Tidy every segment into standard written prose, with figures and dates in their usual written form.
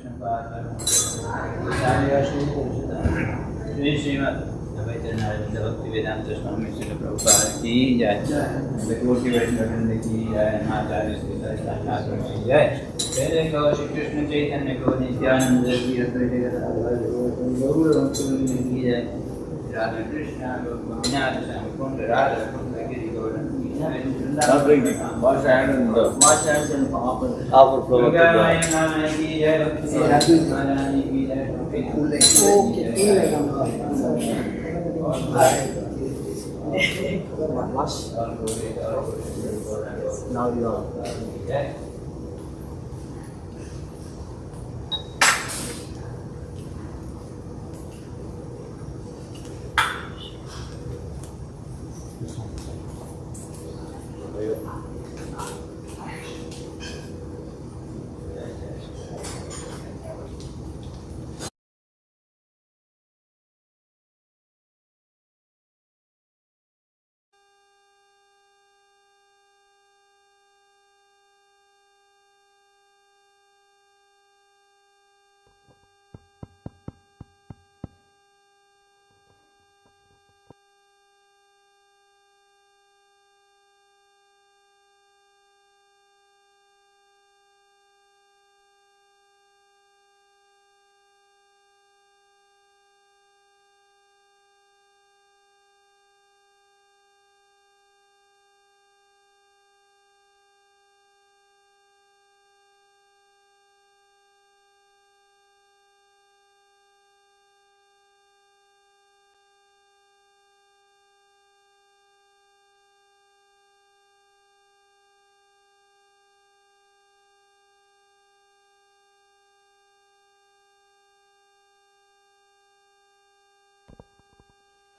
Krishna Pada Sarya Shri Purushottam Shri Srimad Bhagwatam Bhakti Vedanta Swami Srila Prabhupada Ki Jai The Koti Vaishnavrinda Ki Jai Mahacharya Sri Saraswati Thakur Ki Jai Jai Gaur Shri Krishna Chaitanya Gaur Nityananda Shri Advaita Gadadhar Gaur Bhaktivinoda Ki Jai Radha Krishna Gaur Govinda Swami Kunda Radha Kunda Giri Gaur Not drinking. Wash hands and offer flower to Now you are.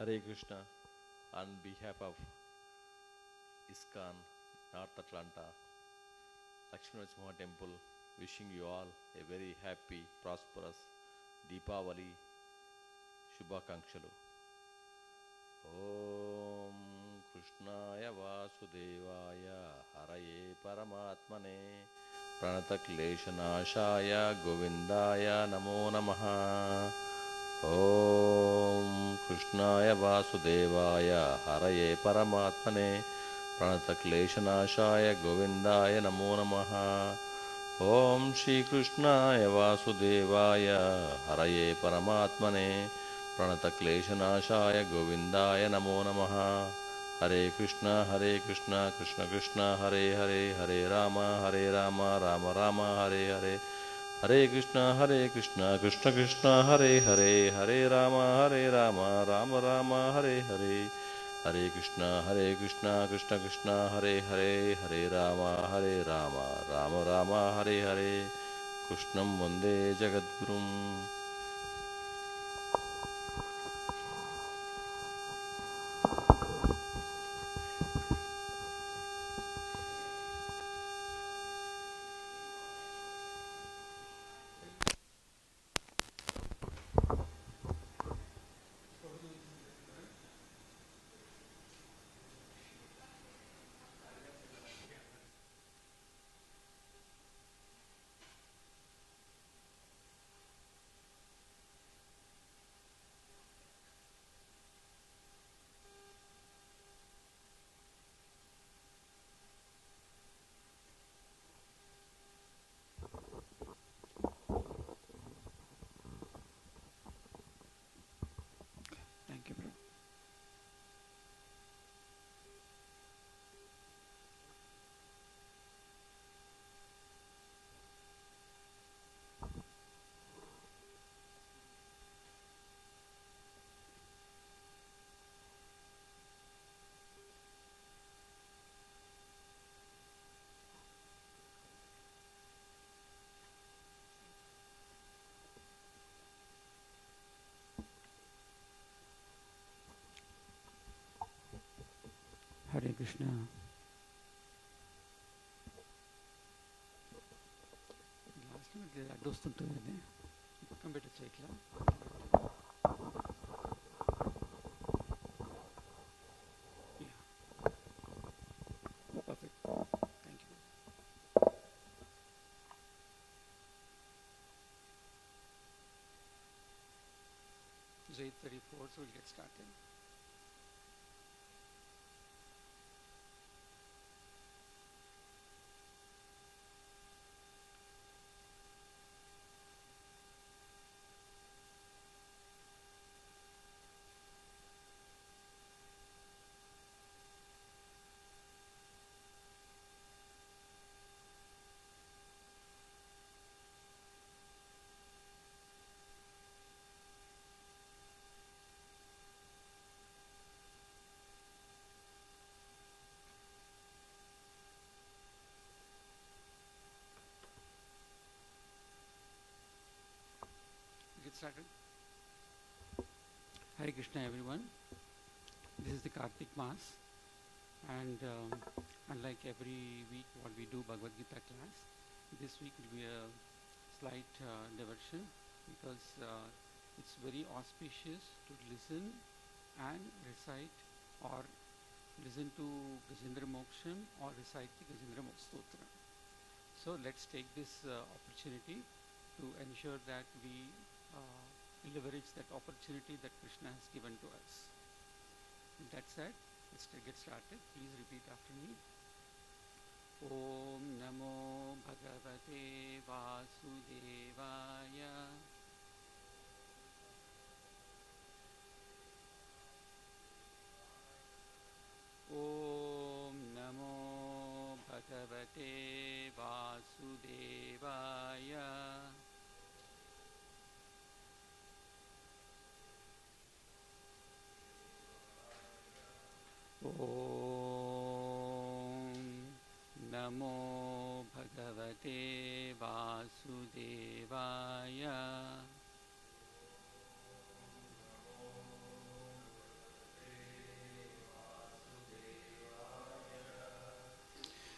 Hare Krishna, on behalf of ISKCON, North Atlanta, Lakshmi Narasimha Temple, wishing you all a very happy, prosperous Deepavali Shubhakankshalo. Om Krishnaya Vasudevaya Haraye Paramatmane Pranatakleshanashaya Govindaya Namo Namaha. Om Krishnaya Vasudevaya Haraye Paramatmane Pranatakleshanashaya Govindaya Namo Namaha. Om Shri Krishnaya Vasudevaya Haraye Paramatmane Pranatakleshanashaya Govindaya Namo Namaha. Hare Krishna, Krishna Krishna, Hare Hare, Hare Rama, Rama Rama, Hare Hare. Hare Krishna, Krishna Krishna, Hare Hare, Hare Rama, Rama Rama, Hare Hare. Hare Krishna, Krishna Krishna, Hare Hare, Hare Rama, Rama Rama, Hare Hare. Krishnam Vande Jagadgurum. Thank you, bro. Hare Krishna. లాస్ట్లో అడ్డొస్తుంటుంది అది పక్కన పెట్టచ్చు ఇట్లా. Perfect. Thank you. It's 8:34, so we'll get started. Get started. Hare Krishna, everyone. This is the Kartik Mass, and unlike every week, what we do Bhagavad Gita class, this week will be a slight diversion because it's very auspicious to listen and recite, or listen to Gajendra Moksham or recite the Gajendra Mokshotra. So let's take this opportunity to ensure that we leverage that opportunity that Krishna has given to us. With that said, let's get started. Please repeat after me. Om Namo Bhagavate Vasudevaya. Om Namo Bhagavate Vasudevaya. Om Namo Bhagavate Vasudevaya.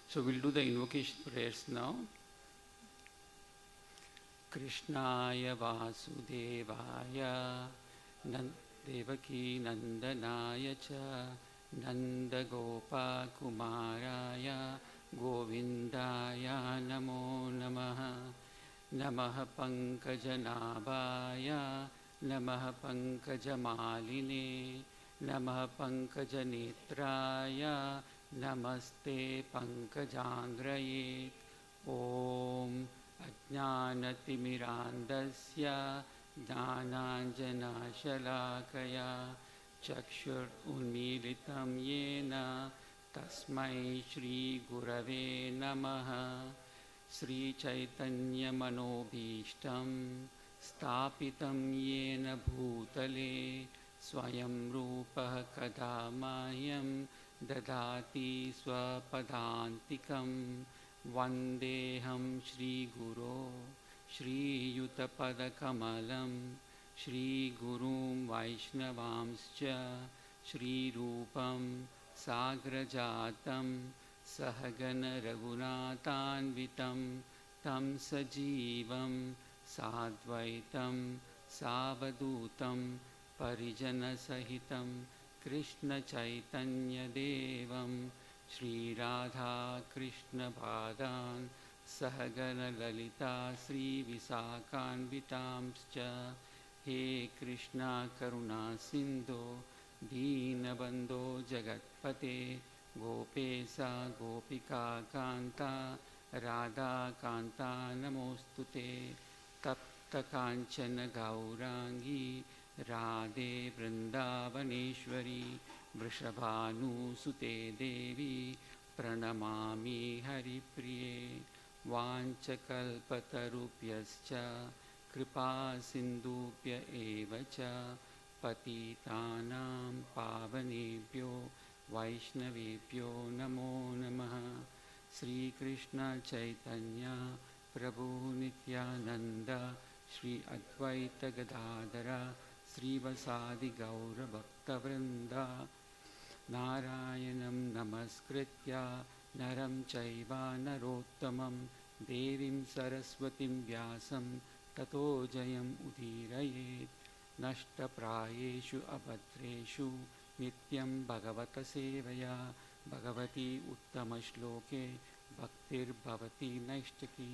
So we'll do the invocation prayers now. Krishnaya Vasudevaya Devaki Nandanaya Cha Nandagopa Kumaraya Govindaya Namo Namaha Namaha Pankajanabhaya Namaha Pankajamaline Namaha Pankajanetraya Namaste Pankajangraye. Om Ajnanatimirandasya Jnananjanashalakaya Chakshur Unmilitam Yena Tasmai Shri Gurave Namaha. Sri Chaitanya Manobhishtam Stapitam Yena Bhutale Swayam Rupa Kadamayam Dadati Swapadantikam. Vandeham Shri Guru Shri Yutapadakamalam Shri Gurum Vaishnavamscha Shri Rupam Sagrajatam Sahagana Raghunathanvitam Tam Sajivam Sadvaitam Savadutam Parijana Sahitam Krishna Chaitanya Devam Shri Radha Krishna Bhadan Sahagana Lalita Sri Visakanvitamscha. He Krishna Karuna Sindhu Deenabandho Jagatpate Gopesa Gopika Kanta Radha Kanta Namostute. Tapta Kanchana Gaurangi Radhe Vrindavaneshwari Vrishabhanu Sute Devi Pranamami Haripriye. Vanchakalpatarupyascha Kripa Sindhupya Evacha Patitanam Pavanebhyo Vaishnavebhyo Namo Namaha. Sri Krishna Chaitanya Prabhu Nityananda Shri Advaita Gadadhara Sri Vasadi Gaura Bhakta Vrinda. Narayanam Namaskritya Naram Chaiva Narottamam Devim Saraswatim Vyasam Tato Jayam Udirayet. Nashta Prayeshu Abhadreshu Nityam Bhagavata Sevaya Bhagavati Uttama Shloke Bhaktir Bhavati Naishtaki.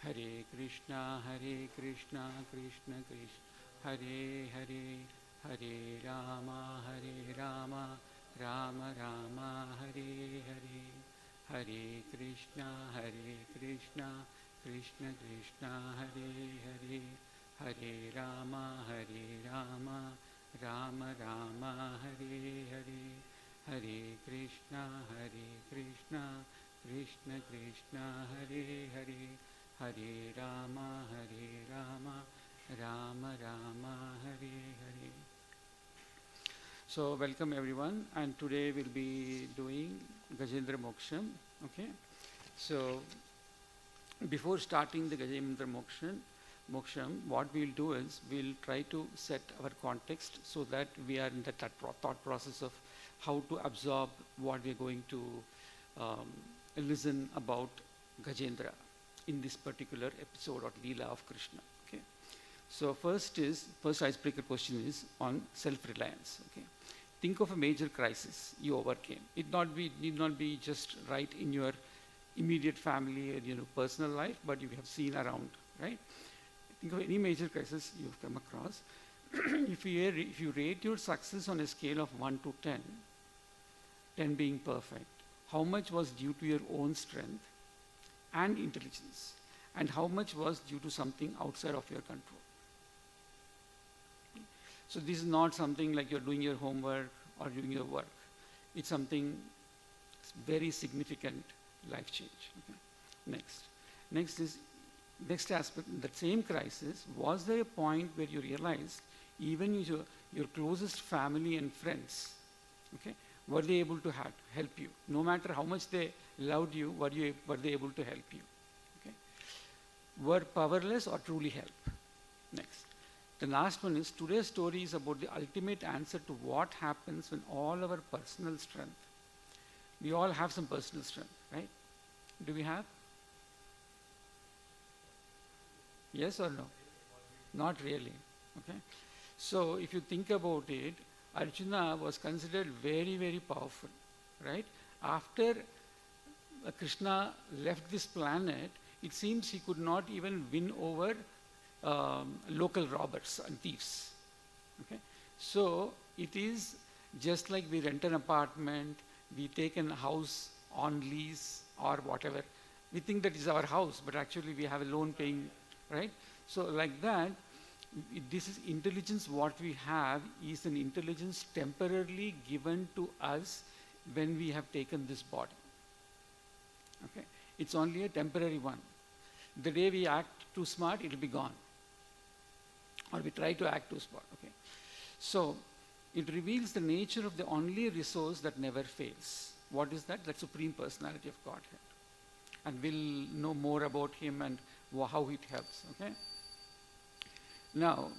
Hare Krishna Krishna Krishna Hare Hare Hare Rama, Rama Rama, Hare Hare, Hare Krishna, Krishna Krishna, Hare Hare, Hare Rama, Rama Rama, Hare Hare, Hare Krishna, Krishna Krishna, Hare Hare, Hare Rama, Rama Rama, Hare Hare. So welcome everyone, and today we'll be doing Gajendra Moksham. Okay, so before starting the Gajendra Moksham, what we'll do is we'll try to set our context so that we are in the thought process of how to absorb what we're going to listen about Gajendra in this particular episode or Leela of Krishna. Okay, so first icebreaker question is on self-reliance. Okay, think of a major crisis you overcame. It need not be just right in your immediate family or personal life, but you have seen around, right? Think of any major crisis you've come across. If you rate your success on a scale of 1 to 10, 10 being perfect, how much was due to your own strength and intelligence, and how much was due to something outside of your control? So this is not something like you're doing your homework or doing your work. It's something very significant life change. Okay. Next aspect, that same crisis, was there a point where you realized even your closest family and friends, okay, were they able to help you? No matter how much they loved you, were they able to help you? Okay. Were powerless or truly help? Next. The last one is, today's story is about the ultimate answer to what happens when all our personal strength, we all have some personal strength, right? Do we have? Yes or no? Not really. Okay. So if you think about it, Arjuna was considered very, very powerful, right? After Krishna left this planet, it seems he could not even win over local robbers and thieves. Okay. So it is just like we rent an apartment, we take a house on lease or whatever. We think that is our house, but actually we have a loan paying, right? So like that, this is intelligence. What we have is an intelligence temporarily given to us when we have taken this body. Okay, it's only a temporary one. The day we act too smart, it will be gone, or we try to act too smart. Okay, so it reveals the nature of the only resource that never fails. What is that? That Supreme Personality of Godhead, and we'll know more about him and how it helps. Okay. Now,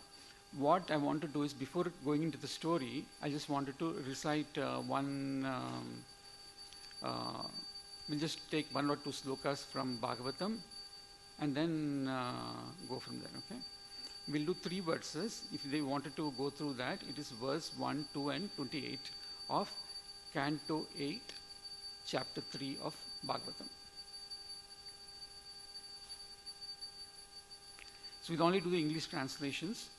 what I want to do is, before going into the story, I just wanted to recite we'll just take one or two slokas from Bhagwatam and then go from there, okay? We'll do 3 verses. If they wanted to go through that, it is verse 1, 2 and 28 of Canto 8, Chapter 3 of Bhagwatam. So we'll only do the English translations.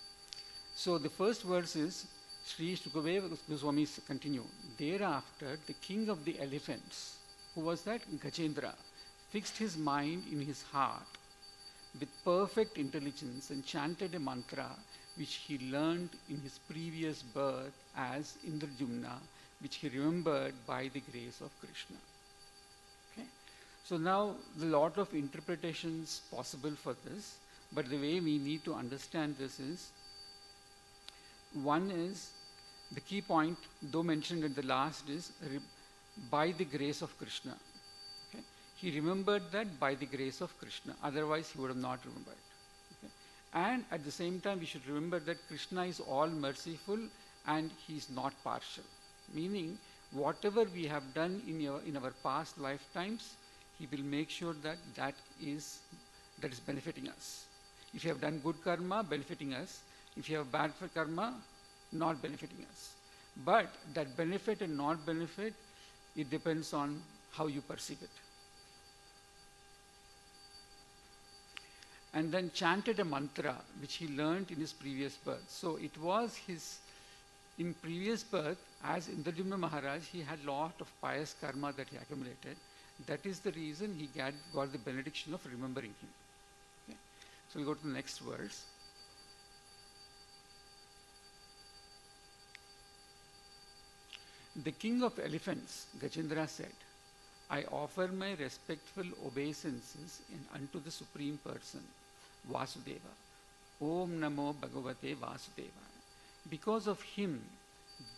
So the first verse is, Sri Shukadeva Goswami continue. Thereafter, the king of the elephants, who was that? Gajendra, fixed his mind in his heart with perfect intelligence and chanted a mantra which he learned in his previous birth as Indrajumna, which he remembered by the grace of Krishna. Okay. So now, a lot of interpretations possible for this. But the way we need to understand this is, one is, the key point, though mentioned at the last, is by the grace of Krishna. Okay? He remembered that by the grace of Krishna, otherwise he would have not remembered. Okay? And at the same time, we should remember that Krishna is all merciful and he is not partial. Meaning, whatever we have done in our past lifetimes, he will make sure that that is benefiting us. If you have done good karma, benefiting us. If you have bad karma, not benefiting us. But that benefit and not benefit, it depends on how you perceive it. And then chanted a mantra which he learned in his previous birth. So it was his In previous birth, as Indradyumna Maharaj, he had lot of pious karma that he accumulated. That is the reason he got the benediction of remembering him. Okay. So we'll go to the next verse. The king of elephants, Gajendra said, I offer my respectful obeisances unto the Supreme Person, Vasudeva. Om Namo Bhagavate Vasudeva. Because of him,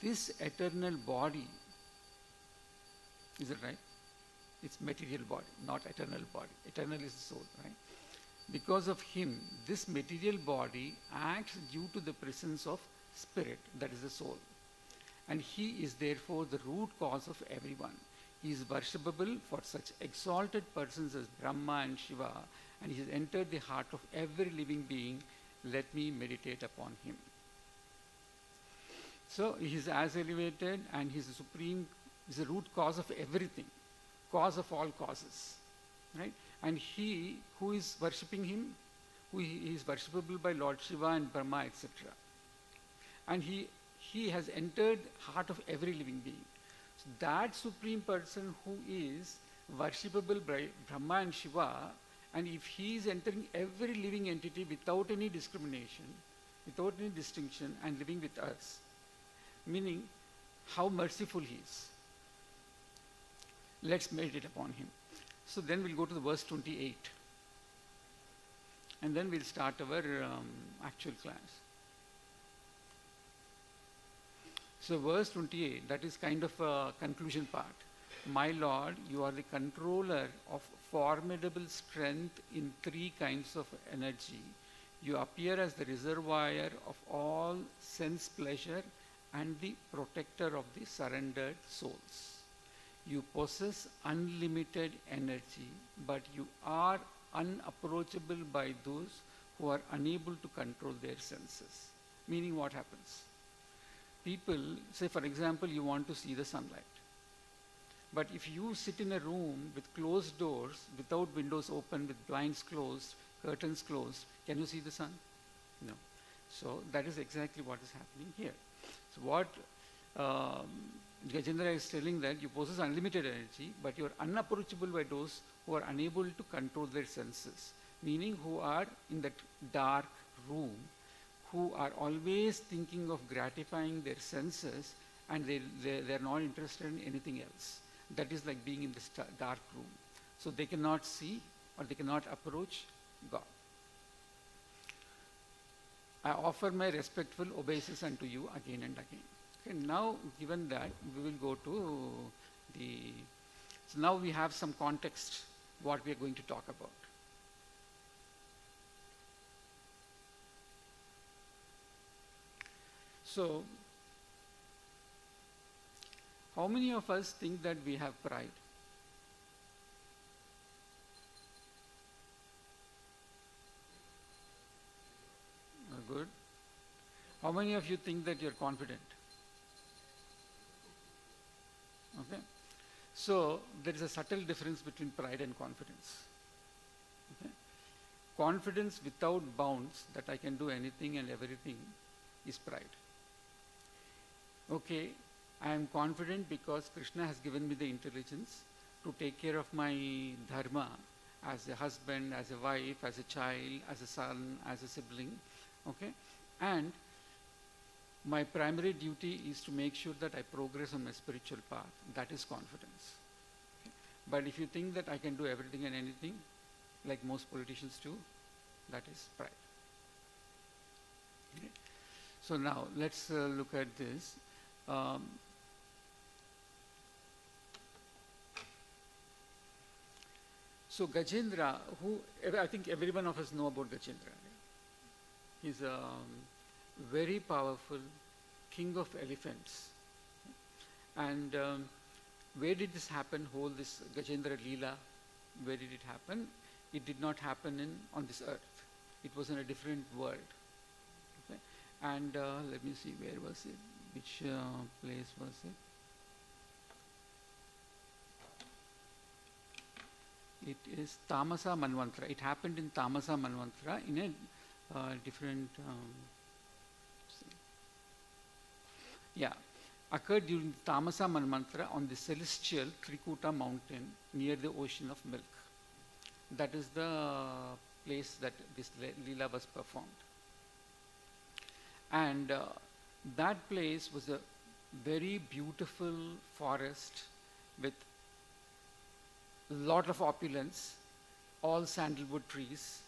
this eternal body, is it right? It's material body, not eternal body. Eternal is the soul, right? Because of him, this material body acts due to the presence of spirit, that is the soul. And he is therefore the root cause of everyone. He is worshipable for such exalted persons as Brahma and Shiva, and he has entered the heart of every living being. Let me meditate upon him. So he is as elevated, and he is the supreme, is the root cause of everything, cause of all causes, right? And he who is worshipping him, he is worshipable by Lord Shiva and Brahma, etc. And he has entered heart of every living being. So that supreme person who is worshipable by Brahma and Shiva, and if he is entering every living entity without any discrimination, without any distinction, and living with us, meaning how merciful he is. Let's meditate upon him. So then we'll go to the verse 28. And then we'll start our actual class. So verse 28, that is kind of a conclusion part. My Lord, you are the controller of formidable strength in three kinds of energy. You appear as the reservoir of all sense pleasure and the protector of the surrendered souls. You possess unlimited energy, but you are unapproachable by those who are unable to control their senses. Meaning what happens? People, say for example, you want to see the sunlight. But if you sit in a room with closed doors, without windows open, with blinds closed, curtains closed, can you see the sun? No. So that is exactly what is happening here. So what Gajendra is telling, that you possess unlimited energy, but you are unapproachable by those who are unable to control their senses, meaning who are in that dark room, who are always thinking of gratifying their senses, and they are not interested in anything else. That is like being in this dark room. So they cannot see or they cannot approach God. I offer my respectful obeisance unto you again and again. Okay, now, given that, we will go to the... So now we have some context what we are going to talk about. So, how many of us think that we have pride? Good. How many of you think that you're confident? Okay. So, there is a subtle difference between pride and confidence. Okay. Confidence without bounds, that I can do anything and everything, is pride. Okay, I am confident because Krishna has given me the intelligence to take care of my dharma as a husband, as a wife, as a child, as a son, as a sibling. Okay, and my primary duty is to make sure that I progress on my spiritual path. That is confidence. Okay. But if you think that I can do everything and anything, like most politicians do, that is pride. Okay. So now let's look at this. So Gajendra, who I think every one of us know about Gajendra. He's a very powerful king of elephants. And where did this happen, whole this Gajendra Leela, where did it happen? It did not happen on this earth. It was in a different world. Okay? And let me see, where was it? Which place was it? It is Tamasa Manvantara. It happened in Tamasa Manvantara in a different... Yeah, occurred during the Tamasa Manvantara on the celestial Trikuta mountain near the ocean of milk. That is the place that this Leela was performed. And that place was a very beautiful forest with a lot of opulence, all sandalwood trees,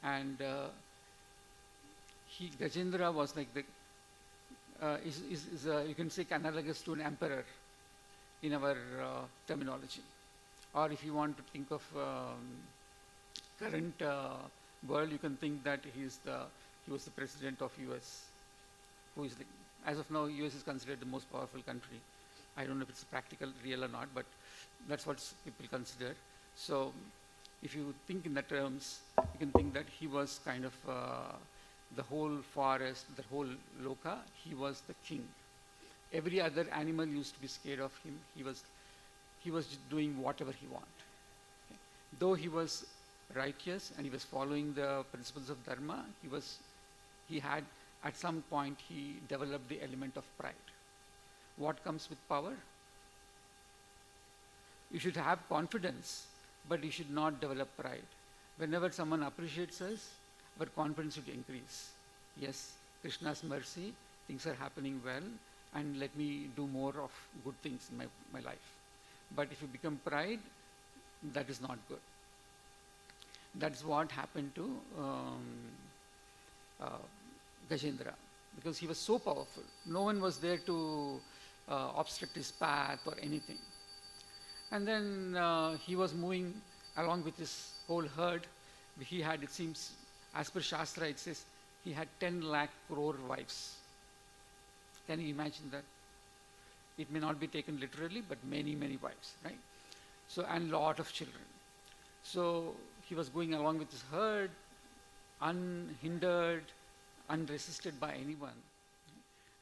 and Gajendra was like the you can say analogous to an emperor in our terminology, or if you want to think of current world, you can think that he was the president of US, who is as of now US is considered the most powerful country. I don't know if it's practical, real or not, but that's what people consider. So if you think in the terms, you can think that he was kind of the whole forest, the whole loka, he was the king. Every other animal used to be scared of him. He was doing whatever he wanted. Okay. Though he was righteous and he was following the principles of dharma, he had at some point he developed the element of pride. What comes with power? You should have confidence, but you should not develop pride. Whenever someone appreciates us, our confidence should increase. Yes, Krishna's mercy, things are happening well, and let me do more of good things in my life. But if you become pride, that is not good. That's what happened to Gajendra, because he was so powerful. No one was there to obstruct his path or anything. And then he was moving along with his whole herd. He had, it seems, as per Shastra, it says he had 10 lakh crore wives. Can you imagine that? It may not be taken literally, but many, many wives, right? So, and lot of children. So he was going along with his herd, unhindered, unresisted by anyone.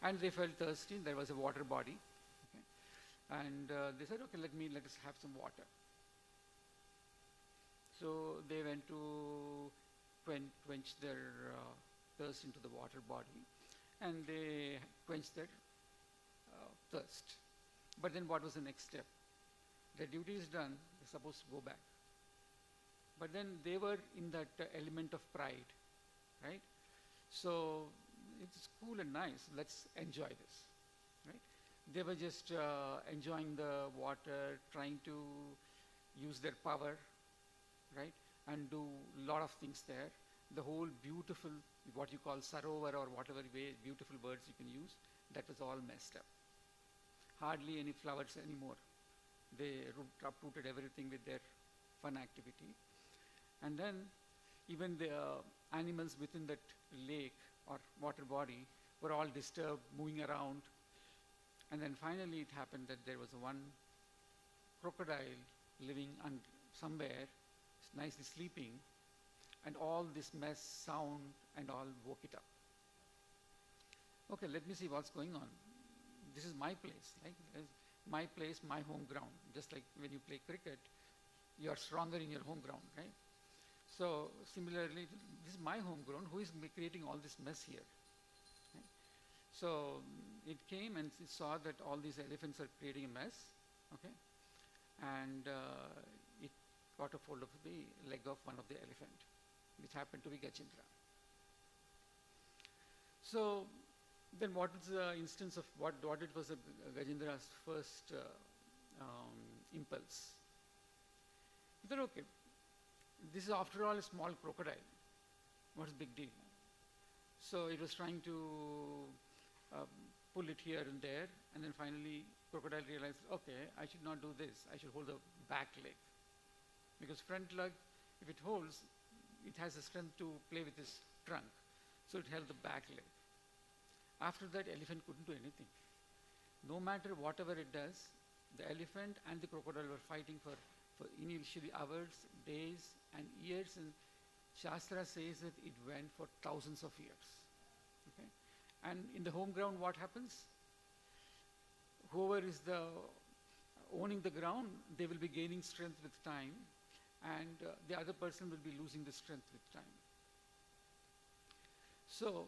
And they felt thirsty. There was a water body. Okay. And they said, okay, let us have some water. So they went to quench their thirst into the water body, and they quenched their thirst. But then what was the next step? Their duty is done, they're supposed to go back. But then they were in that element of pride, right? So it's cool and nice, let's enjoy this, right? They were just enjoying the water, trying to use their power, right? And do a lot of things there. The whole beautiful, what you call sarovar or whatever way, beautiful words you can use, that was all messed up. Hardly any flowers anymore. They uprooted everything with their fun activity. And then even the animals within that lake or water body were all disturbed, moving around. And then finally it happened that there was one crocodile living somewhere, nicely sleeping, and all this mess, sound, and all woke it up. Okay, let me see what's going on. This is my place, right? My place, my home ground. Just like when you play cricket, you are stronger in your home ground, right? So similarly, this is my home ground. Who is creating all this mess here? Right? So it came and it saw that all these elephants are creating a mess, okay? And it got a hold of the leg of one of the elephant, which happened to be Gajendra. So then what is the instance of what it was Gajendra's first impulse? He thought, okay, this is after all a small crocodile. What's the big deal? So it was trying to pull it here and there, and then finally crocodile realized, okay, I should not do this. I should hold the back leg. Because front leg, if it holds, it has the strength to play with its trunk. So it held the back leg. After that, elephant couldn't do anything. No matter whatever it does, the elephant and the crocodile were fighting for initially hours, days, and years. And Shastra says that it went for thousands of years. Okay? And in the home ground, what happens? Whoever is owning the ground, they will be gaining strength with time, and the other person will be losing the strength with time. So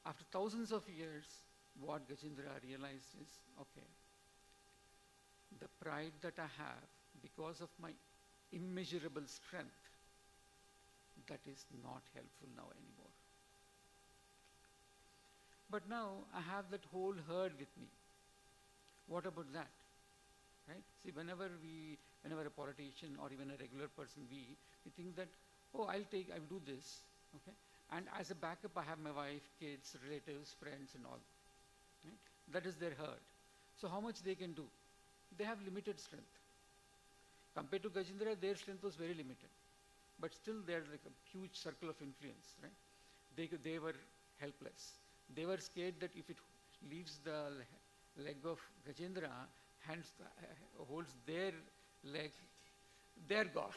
after thousands of years, what Gajendra realized is, okay, the pride that I have because of my immeasurable strength, that is not helpful now anymore. But now I have that whole herd with me. What about that? Right? See, whenever a politician or even a regular person, we think that, oh, I'll do this, okay? And as a backup, I have my wife, kids, relatives, friends, and all. Right? That is their herd. So how much they can do? They have limited strength. Compared to Gajendra, their strength was very limited. But still, they're like a huge circle of influence, right? They were helpless. They were scared that if it leaves the leg of Gajendra, holds their leg, they're gone.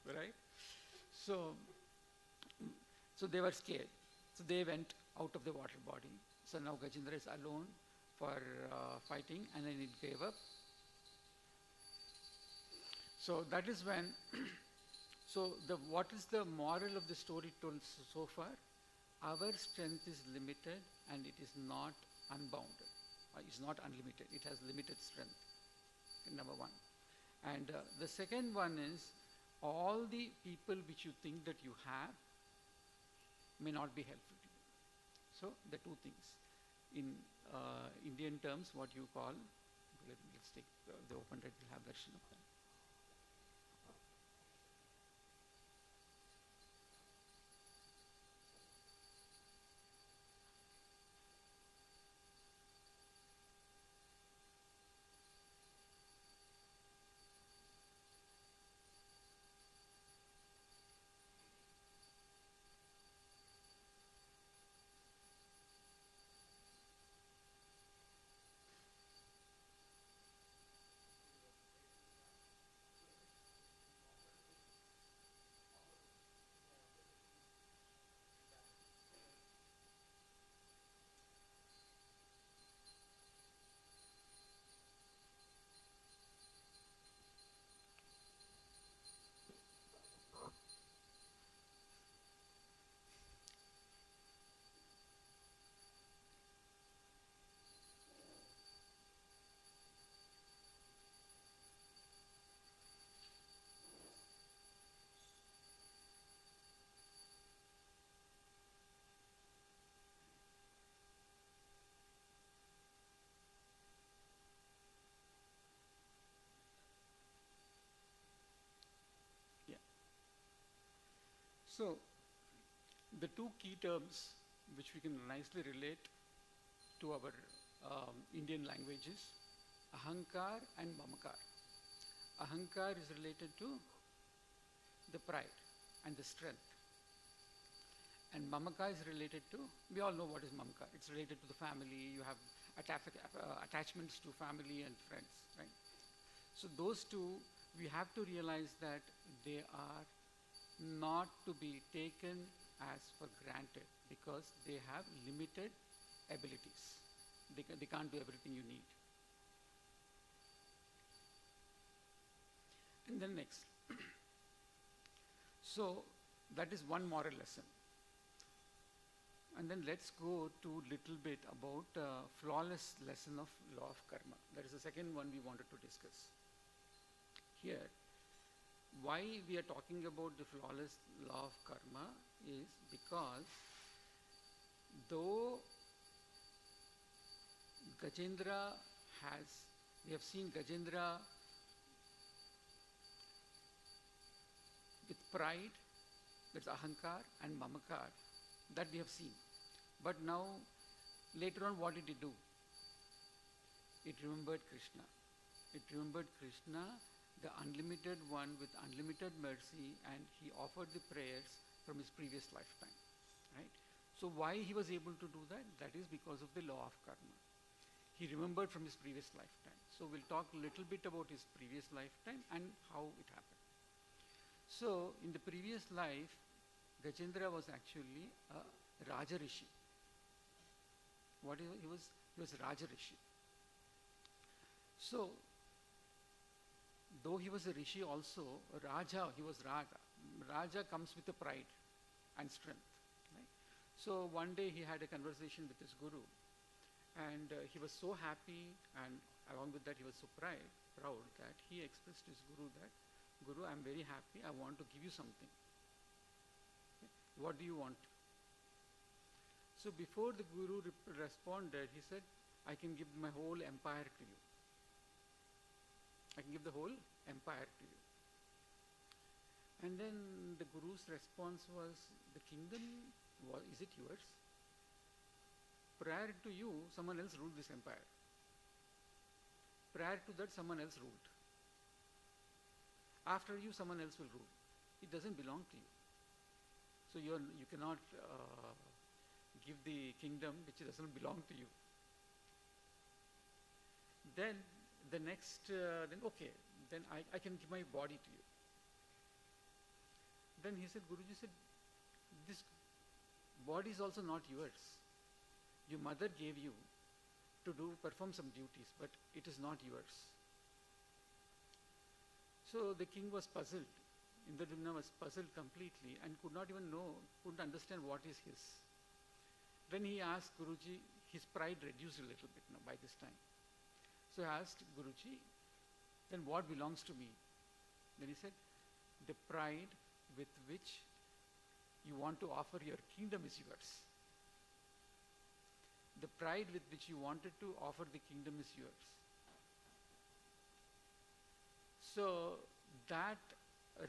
Right? So they were scared. So they went out of the water body. So now Gajendra is alone for fighting, and then it gave up. So that is when, what is the moral of the story told so far? Our strength is limited and it is not unbounded. It's not unlimited. It has limited strength, number one. And the second one is, all the people which you think that you have may not be helpful to you. So the two things. In Indian terms, what you call, let's take the open read, we'll have version of that. Yeah. So the two key terms which we can nicely relate to our Indian languages, ahankar and mamakar. Ahankar is related to the pride and the strength. And mamaka is related to, we all know what is mamaka. It's related to the family. You have attachments to family and friends, right? So those two, we have to realize that they are not to be taken as for granted, because they have limited abilities. They can't do everything you need. And then next. So that is one moral lesson. And then let's go to little bit about flawless lesson of law of karma. That is the second one we wanted to discuss. Here, why we are talking about the flawless law of karma is because though Gajendra we have seen Gajendra with pride, that's ahankar, and mamakar, that we have seen. But now, later on, what did it do? It remembered Krishna. It remembered Krishna, the unlimited one with unlimited mercy, and he offered the prayers from his previous lifetime, right? So why he was able to do that? That is because of the law of karma. He remembered from his previous lifetime. So we'll talk a little bit about his previous lifetime and how it happened. So in the previous life, Gajendra was actually a Raja Rishi. He was Raja Rishi. So though he was a Rishi also, he was Raja. Raja comes with a pride and strength. Right? So one day he had a conversation with his guru, And he was so happy, and along with that he was so proud that he expressed to his Guru that, Guru, I am very happy, I want to give you something. What do you want? So before the Guru responded, he said, I can give my whole empire to you. I can give the whole empire to you. And then the Guru's response was, the kingdom, is it yours? Prior to you, someone else ruled this empire. Prior to that, someone else ruled. After you, someone else will rule. It doesn't belong to you. So you cannot give the kingdom which doesn't belong to you. Then the next, then I can give my body to you. Then he said, Guruji said, this body is also not yours. Your mother gave you to perform some duties, but it is not yours. So the king was puzzled. Indradumna was puzzled completely and couldn't understand what is his. Then he asked Guruji, his pride reduced a little bit now by this time. So he asked Guruji, then what belongs to me? Then he said, the pride with which you want to offer your kingdom is yours. The pride with which you wanted to offer the kingdom is yours. So that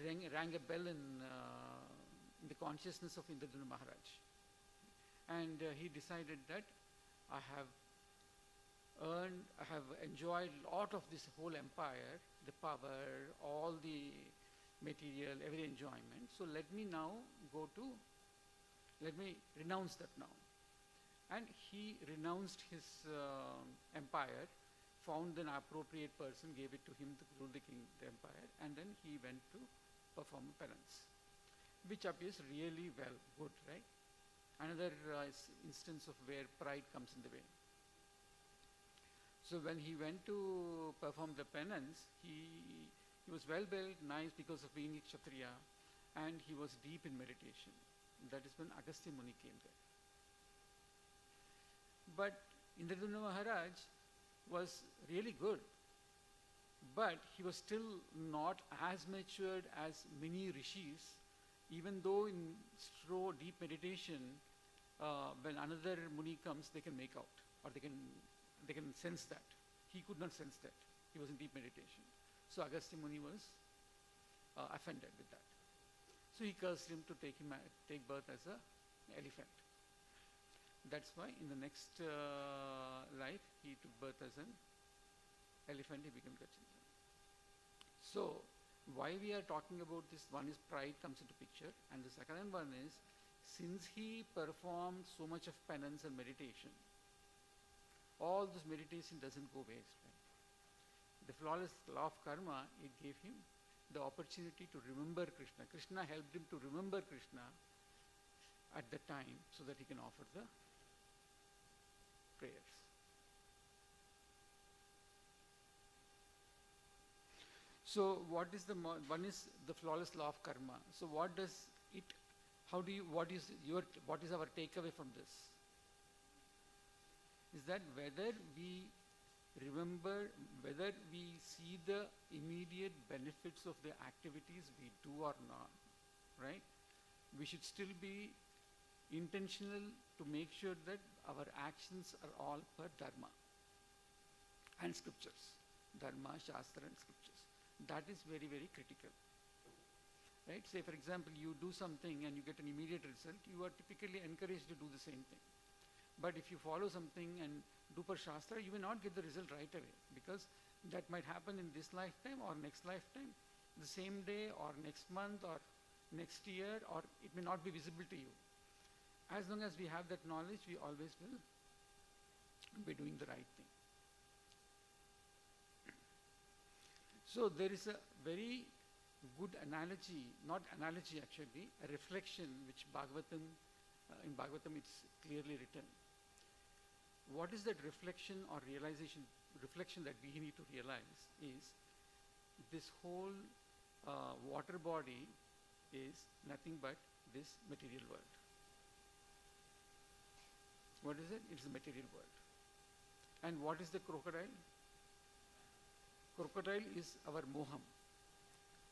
rang a bell in the consciousness of Indradumna Maharaj. And he decided that I have enjoyed a lot of this whole empire, the power, all the material, every enjoyment. So let me renounce that now. And he renounced his empire, found an appropriate person, gave it to him to rule the empire, and then he went to perform penance, which appears really well, good, right? Another instance of where pride comes in the way. So when he went to perform the penance, he was well built, nice because of being a Kshatriya, and he was deep in meditation. That is when Agastya Muni came there. But Indradumna Maharaj was really good, but he was still not as matured as many rishis, even though in slow, deep meditation, when another Muni comes, they can make out, or they can sense that. He could not sense that. He was in deep meditation. So Agastya Muni was offended with that. So he cursed him to take birth as an elephant. That's why in the next life he took birth as an elephant, he became Gajendra. So why we are talking about this, one is pride comes into picture, and the second one is, since he performed so much of penance and meditation, all this meditation doesn't go waste. Right? The flawless law of karma, it gave him the opportunity to remember Krishna. Krishna helped him to remember Krishna at the time so that he can offer the prayers. So what is one is the flawless law of karma. So what does it, what is our takeaway from this? Is that whether we remember, whether we see the immediate benefits of the activities we do or not, right? We should still be intentional to make sure that our actions are all per dharma and scriptures. Dharma, Shastra and scriptures. That is very, very critical. Right? Say for example, you do something and you get an immediate result, you are typically encouraged to do the same thing. But if you follow something and do per Shastra, you may not get the result right away, because that might happen in this lifetime or next lifetime, the same day or next month or next year, or it may not be visible to you. As long as we have that knowledge, we always will be doing the right thing. So there is a very good analogy, not analogy actually, a reflection which Bhagwatam, in Bhagwatam it's clearly written. What is that reflection or reflection that we need to realize is this whole water body is nothing but this material world. What is it? It's the material world. And what is the crocodile? Crocodile is our moham.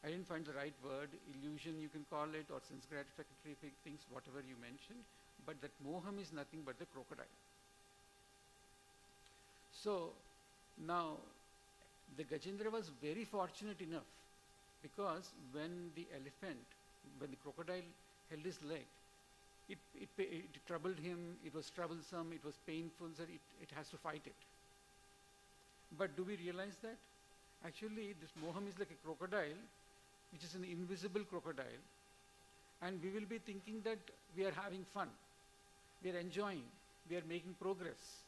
I didn't find the right word, illusion you can call it, or sense gratificatory things, whatever you mentioned, but that moham is nothing but the crocodile. So now the Gajendra was very fortunate enough, because when the crocodile held his leg, it troubled him, it was troublesome, it was painful, so it has to fight it. But do we realize that? Actually, this moham is like a crocodile, which is an invisible crocodile, and we will be thinking that we are having fun, we are enjoying, we are making progress.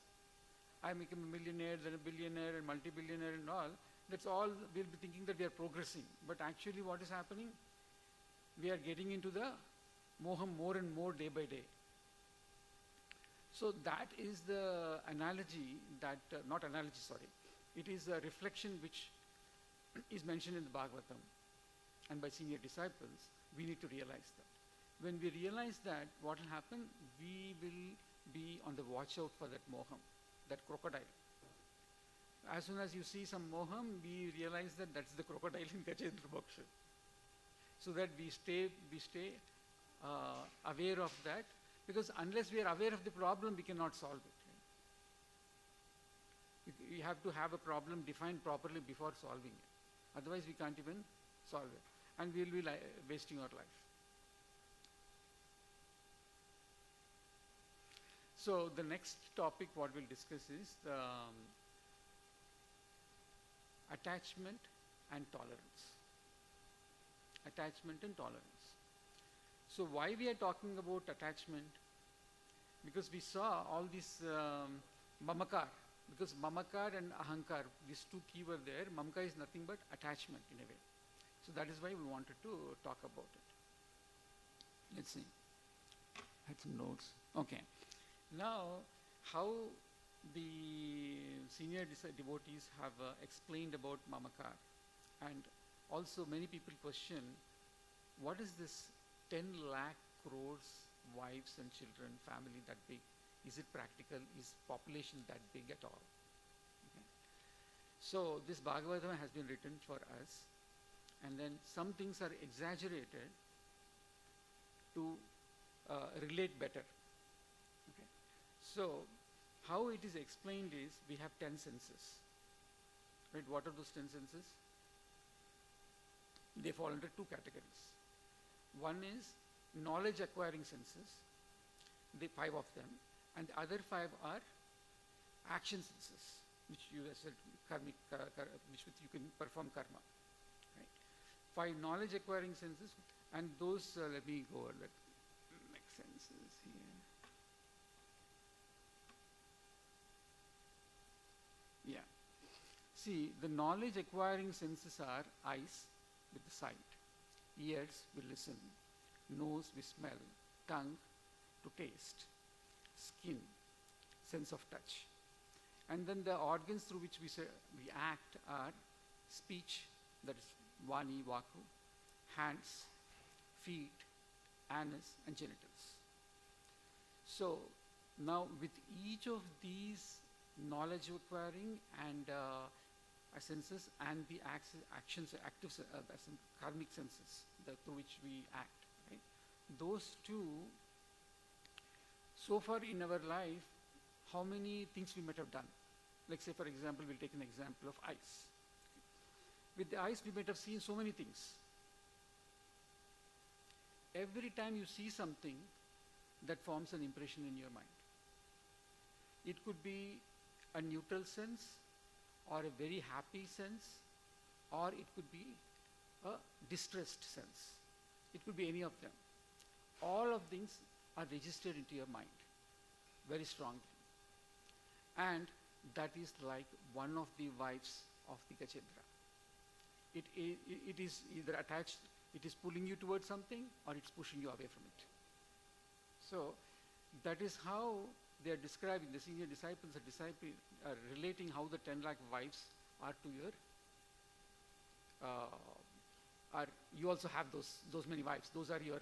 I become a millionaire, then a billionaire, and multi-billionaire and all. That's all we'll be thinking, that we are progressing. But actually what is happening? We are getting into the moham more and more day by day. So that is the analogy that, not analogy, sorry. It is a reflection which is mentioned in the Bhagwatam and by senior disciples. We need to realize that. When we realize that, what will happen? We will be on the watch out for that moham, that crocodile. As soon as you see some moham, we realize that that's the crocodile in Gajendra Moksha. So that we stay aware of that, because unless we are aware of the problem, we cannot solve it. We have to have a problem defined properly before solving it. Otherwise, we can't even solve it, and we will be wasting our life. So the next topic what we'll discuss is the attachment and tolerance. Attachment and tolerance. So why we are talking about attachment? Because we saw all this mamakar. Because mamakar and ahankar, these two key were there. Mamaka is nothing but attachment in a way. So that is why we wanted to talk about it. Let's see. I had some notes. Okay. Now, how the senior devotees have explained about mamakar, and also many people question, what is this 10 lakh crores wives and children family that big? Is it practical? Is population that big at all? Okay. So this Bhagavatam has been written for us, and then some things are exaggerated to relate better. Okay. So how it is explained is, we have 10 senses. Right? What are those 10 senses? They fall under two categories. One is knowledge acquiring senses, the 5 of them, and the other 5 are action senses, which you said karmic, which with you can perform karma. Right? 5 knowledge acquiring senses, and those let me go over that. Make senses here. Yeah. See, the knowledge acquiring senses are eyes with the sight, ears we listen, nose we smell, tongue to taste, skin, sense of touch. And then the organs through which we act are speech, that is vani, vaku, hands, feet, anus, and genitals. So now with each of these knowledge acquiring and senses and the actions, active karmic senses through which we act, right? Those two, so far in our life, how many things we might have done? Like say for example, we'll take an example of eyes. With the eyes we might have seen so many things. Every time you see something, that forms an impression in your mind. It could be a neutral sense, or a very happy sense, or it could be a distressed sense. It could be any of them. All of things are registered into your mind very strongly. And that is like one of the wives of the Gajendra. It is either attached, it is pulling you towards something, or it's pushing you away from it. So that is how they are describing, the senior disciples are relating how the 10 lakh wives are to your, you also have those many wives. Those are your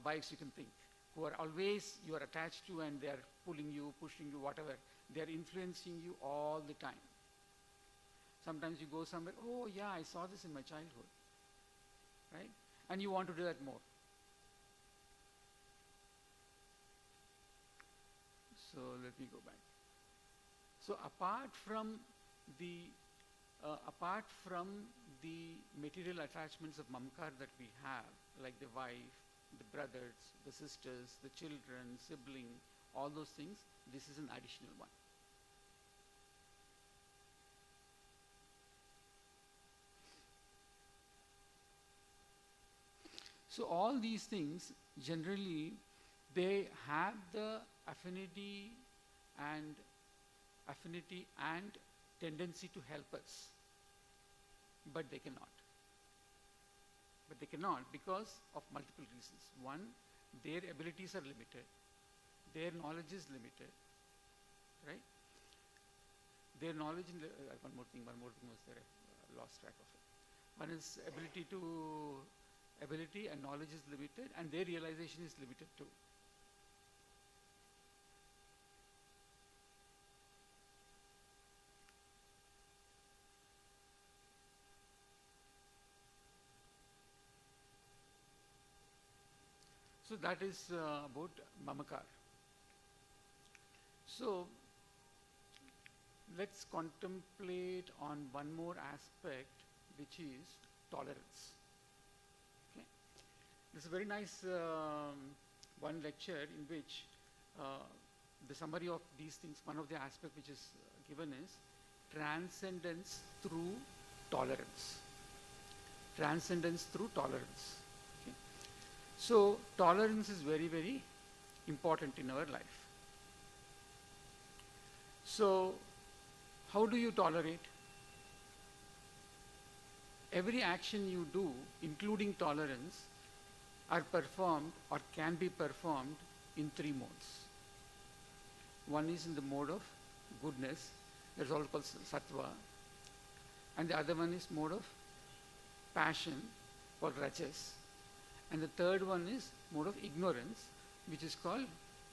wives, you can think. who are always you are attached to, and they are pulling you, pushing you, whatever. They are influencing you all the time. Sometimes you go somewhere, oh yeah, I saw this in my childhood, right? And you want to do that more. So let me go back. So apart from the material attachments of mamkar that we have, like the wife, the brothers, the sisters, the children, sibling, all those things, this is an additional one. So all these things, generally, they have the affinity and tendency to help us, but they cannot. But they cannot because of multiple reasons. One, their abilities are limited, their knowledge is limited, right? Their knowledge in one more thing was there, I lost track of it. One is ability and knowledge is limited, and their realization is limited too. So that is about mamakar. So let's contemplate on one more aspect, which is tolerance. Okay. This is a very nice one lecture in which the summary of these things, one of the aspects which is given is transcendence through tolerance. Transcendence through tolerance. Okay. So tolerance is very, very important in our life. So how do you tolerate? Every action you do, including tolerance, are performed or can be performed in three modes. One is in the mode of goodness, that's also called sattva, and the other one is mode of passion, called rajas, and the third one is mode of ignorance, which is called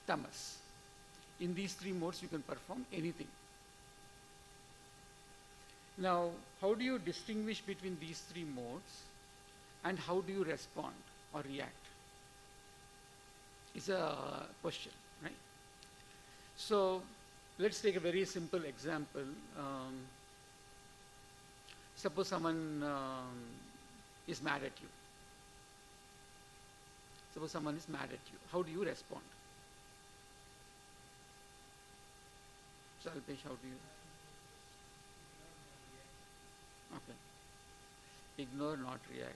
tamas. In these three modes you can perform anything. Now, how do you distinguish between these three modes, and how do you respond or react? It's a question, right? So let's take a very simple example. Suppose someone is mad at you. Suppose someone is mad at you. How do you respond? So Alpesh, how do you? Okay. Ignore, not react.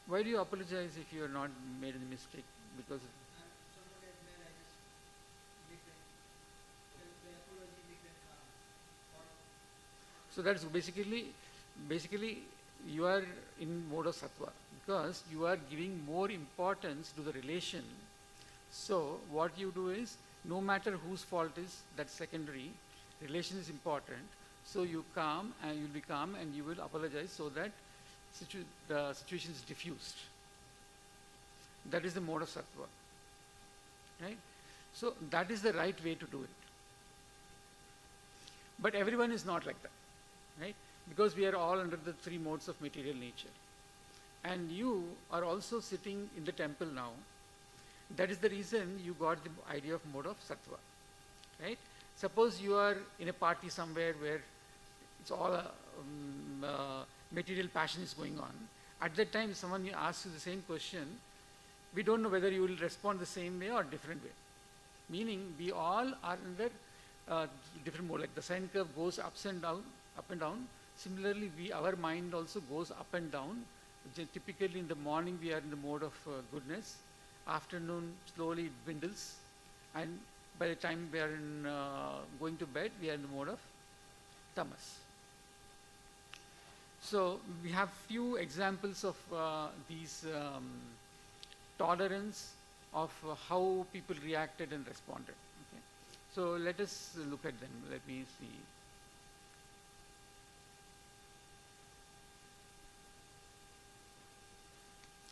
Why do you apologize if you are not made any mistake? Because so that's basically you are in mode of sattva because you are giving more importance to the relation. So what you do is, no matter whose fault is, that's secondary. Relation is important. So you calm and you'll be calm and you will apologize so that the situation is diffused. That is the mode of sattva, right? So that is the right way to do it. But everyone is not like that, right? Because we are all under the three modes of material nature. And you are also sitting in the temple now. That is the reason you got the idea of mode of sattva, right? Suppose you are in a party somewhere where it's all material passion is going on. At that time, someone asks you the same question, we don't know whether you will respond the same way or different way. Meaning, we all are under different mode. Like the sine curve goes up and down. Similarly, our mind also goes up and down. Typically, in the morning, we are in the mode of goodness. Afternoon, slowly it dwindles, and by the time we are going to bed, we are in the mode of tamas. So we have few examples of these tolerance of how people reacted and responded. Okay. So let us look at them. Let me see.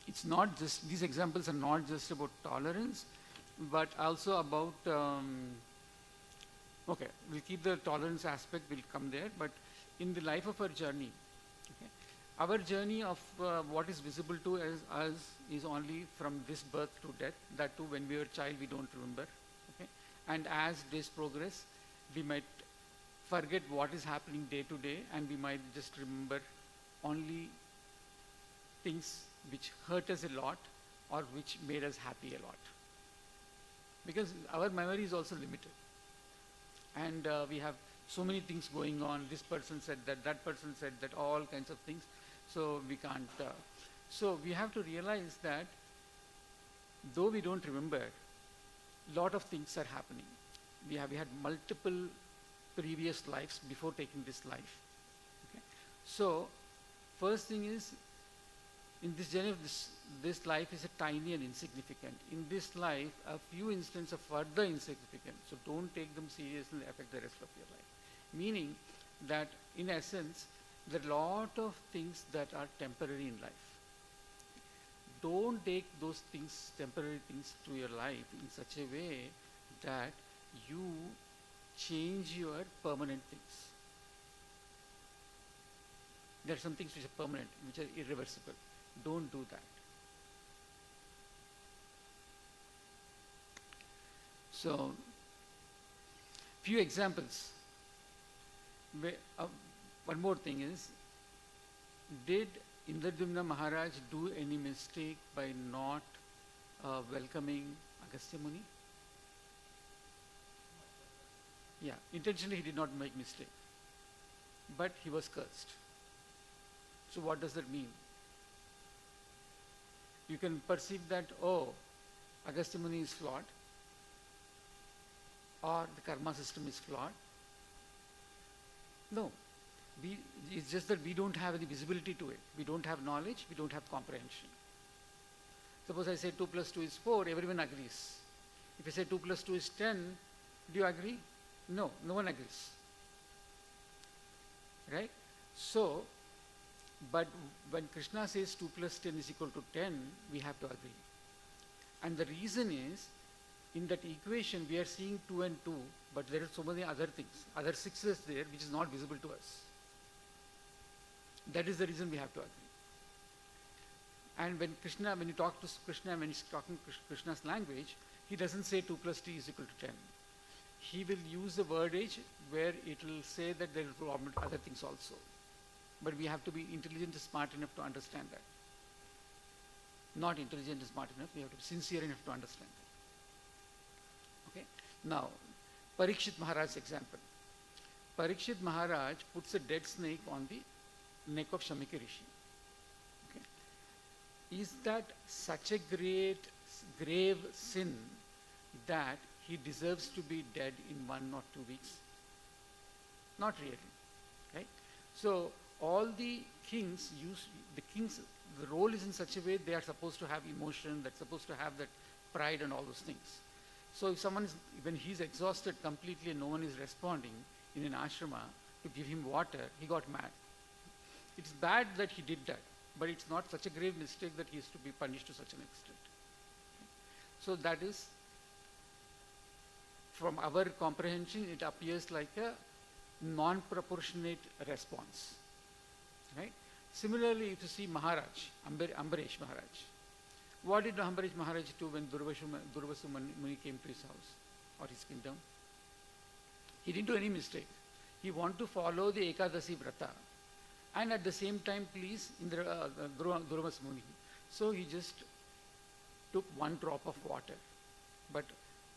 it's not just, these examples are not just about tolerance, but also about, okay, we'll keep the tolerance aspect, we'll come there, but in the life of our journey, okay, our journey of what is visible to us is only from this birth to death. That too, when we were a child, we don't remember. Okay? And as days progress, we might forget what is happening day to day, and we might just remember only things which hurt us a lot or which made us happy a lot. Because our memory is also limited. And we have so many things going on. This person said that, that person said that, all kinds of things. So we can't. So we have to realize that though we don't remember, lot of things are happening. We had multiple previous lives before taking this life. Okay? So first thing is, in this journey of this life is a tiny and insignificant. In this life, a few instances are further insignificant. So don't take them seriously and affect the rest of your life. Meaning that in essence, there are a lot of things that are temporary in life. Don't take those things, temporary things, to your life in such a way that you change your permanent things. There are some things which are permanent, which are irreversible. Don't do that. So, few examples. One more thing is, did Indradyumna Maharaj do any mistake by not welcoming Agastya Muni? Yeah, intentionally he did not make mistake, but he was cursed. So what does that mean? You can perceive that, oh, Agastya Muni is flawed, or the karma system is flawed. No, it's just that we don't have any visibility to it. We don't have knowledge, we don't have comprehension. Suppose I say 2 plus 2 is 4, everyone agrees. If I say 2 plus 2 is 10, do you agree? No, no one agrees. Right? So, but when Krishna says 2 plus 10 is equal to 10, we have to agree. And the reason is, in that equation we are seeing 2 and 2, but there are so many other things, other 6s there which is not visible to us. That is the reason we have to agree. And when you talk to Krishna, when he's talking Krishna's language, he doesn't say 2 plus t is equal to 10. He will use the wordage where it will say that there are other things also. But we have to be intelligent and smart enough to understand that. Not intelligent and smart enough, we have to be sincere enough to understand that. Okay? Now, Parikshit Maharaj's example. Parikshit Maharaj puts a dead snake on the neck of Shamika Rishi. Okay? Is that such a grave sin that he deserves to be dead in 1 or 2 weeks? Not really. Right? So, all the kings the role is in such a way they are supposed to have emotion, they're supposed to have that pride and all those things. So if someone is, when he's exhausted completely and no one is responding in an ashrama to give him water, he got mad. It's bad that he did that, but it's not such a grave mistake that he is to be punished to such an extent. So that is, from our comprehension, it appears like a non-proportionate response. Right? Similarly, if you see Maharaj, Ambarish Maharaj, what did Ambarish Maharaj do when Durvasu Muni came to his house or his kingdom? He didn't do any mistake. He wanted to follow the Ekadasi Vrata and at the same time please Durvasu Muni. So he just took 1 drop of water. But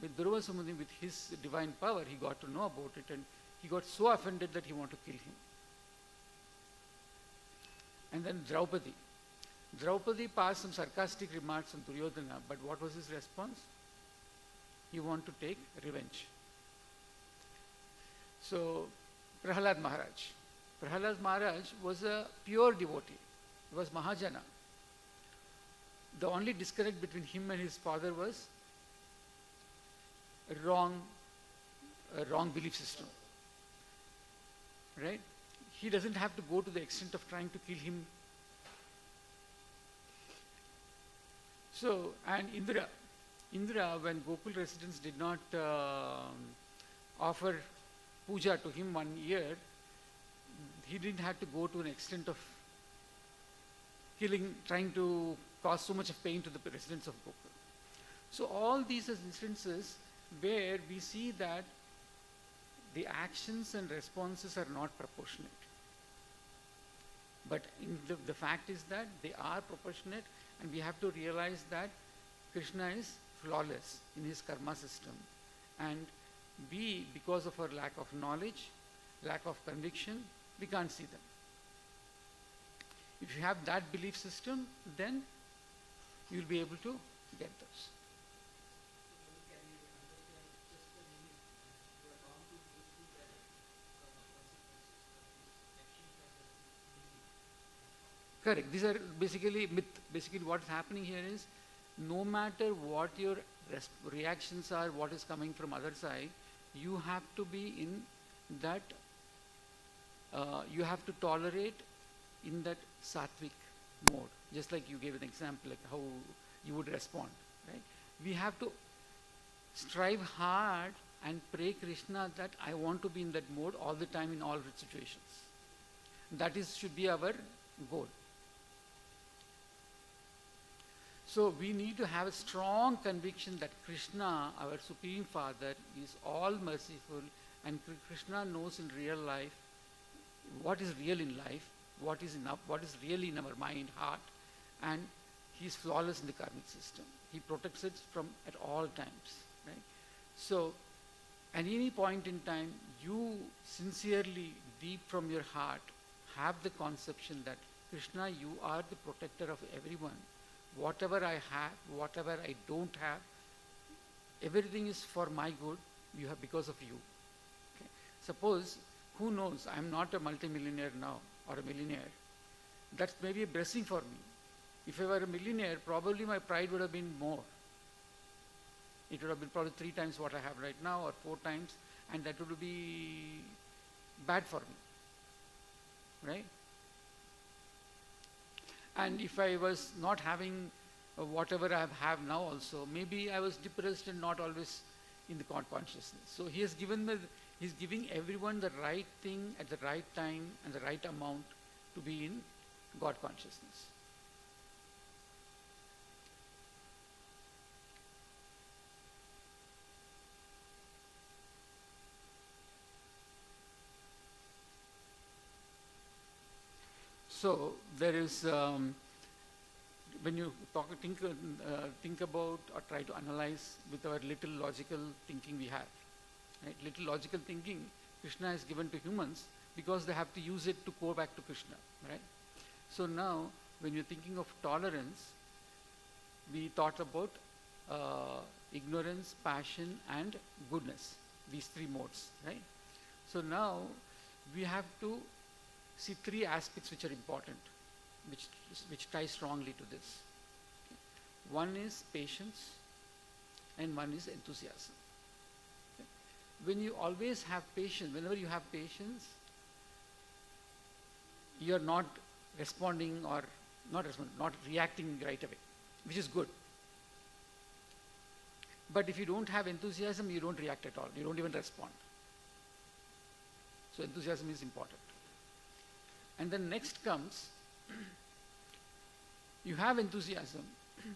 with Durvasu Muni, with his divine power, he got to know about it and he got so offended that he wanted to kill him. And then Draupadi. Draupadi passed some sarcastic remarks on Duryodhana, but what was his response? He wanted to take revenge. So, Prahalad Maharaj. Prahalad Maharaj was a pure devotee. He was Mahajana. The only disconnect between him and his father was a wrong belief system. Right? He doesn't have to go to the extent of trying to kill him. So, and Indra, when Gokul residents did not offer puja to him 1 year, he didn't have to go to an extent of killing, trying to cause so much of pain to the residents of Gokul. So all these are instances where we see that the actions and responses are not proportionate. But the fact is that they are proportionate, and we have to realize that Krishna is flawless in his karma system. And we, because of our lack of knowledge, lack of conviction, we can't see them. If you have that belief system, then you'll be able to get those. Correct. These are basically myth. Basically what is happening here is, no matter what your reactions are, what is coming from other side, you have to be in that, you have to tolerate in that sattvic mode. Just like you gave an example, like how you would respond, right? We have to strive hard and pray Krishna that I want to be in that mode all the time in all situations. That should be our goal. So we need to have a strong conviction that Krishna, our Supreme Father, is all merciful, and Krishna knows in real life what is real in life, what is really in our mind, heart, and he is flawless in the karmic system. He protects it from at all times, right? So at any point in time, you sincerely, deep from your heart, have the conception that Krishna, you are the protector of everyone. Whatever I have, whatever I don't have, everything is for my good. You have because of you. Okay? Suppose, who knows, I'm not a multimillionaire now or a millionaire. That's maybe a blessing for me. If I were a millionaire, probably my pride would have been more. It would have been probably 3 times what I have right now, or 4 times, and that would be bad for me, right? And if I was not having whatever I have now also, maybe I was depressed and not always in the God consciousness. So he has given he's giving everyone the right thing at the right time and the right amount to be in God consciousness. So there is, when you think about or try to analyze with our little logical thinking we have, right? Little logical thinking Krishna is given to humans because they have to use it to go back to Krishna, right? So now when you're thinking of tolerance, we thought about ignorance, passion, and goodness, these 3 modes, right? So now we have to see 3 aspects which are important, which tie strongly to this. Okay. One is patience, and one is enthusiasm. Okay. When you always have patience, whenever you have patience, you are not responding or not reacting right away, which is good. But if you don't have enthusiasm, you don't react at all. You don't even respond. So enthusiasm is important. And then next comes, you have enthusiasm,